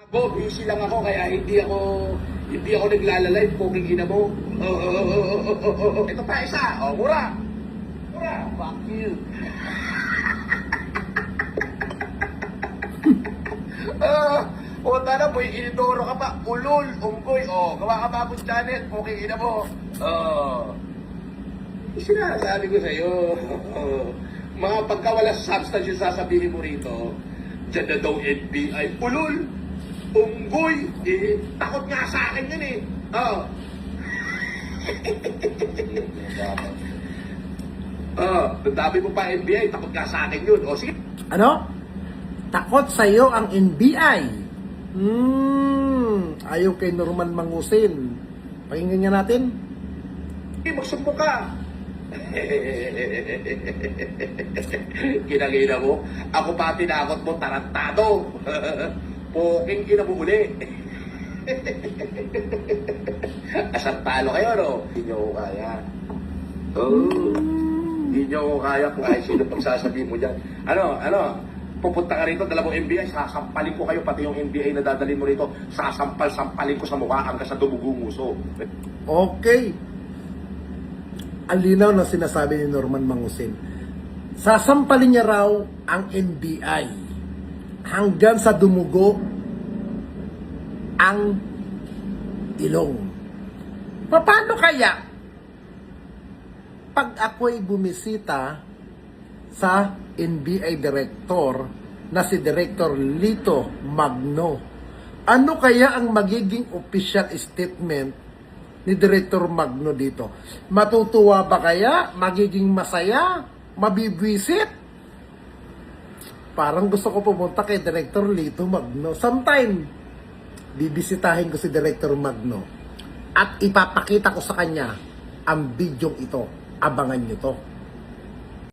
Busy lang ako kaya hindi ako naglalalive, poking ina mo. Ito pa isa, mura. Mura, fuck you. Punta na, boy, inidoro ka pa, ulol, unggoy, gawa ka bagong channel, poking ina mo. Sinasabi ko sa'yo, mga pagka wala substance yung sasabihin mo rito, dyan na daw NBI, ulol, unggoy, takot nga sa akin yun ang dami mo pa NBI, takot nga sa akin yun. Sige. Ano? Takot sa'yo ang NBI. Ayaw kay Norman Mangusin. Pakinggan nga natin. Magsumpo ka. Kinagina mo, ako pa tinakot mo, tarantado. Poking ina mo uli. Asang talo kayo, no? Hindi nyo ko kaya. Hindi nyo ko kaya kung kahit sino pagsasabihin mo dyan. Pupunta ka rito, dalawang NBI, sasampalin ko kayo, pati yung NBI na dadalhin mo rito, sasampal-sampalin ko sa mukha hanggang sa dumugong nguso. Okay. Ang linaw na sinasabi ni Norman Mangusin. Sasampalin niya raw ang NBI hanggang sa dumugo ang ilong. Paano kaya pag ako'y bumisita sa NBI Director na si Director Lito Magno? Ano kaya ang magiging official statement ni Director Magno dito? Matutuwa ba kaya? Magiging masaya? Mabibwisit? Parang gusto ko pumunta kay Director Lito Magno. Sometime, bibisitahin ko si Director Magno at ipapakita ko sa kanya ang video ito. Abangan nyo to.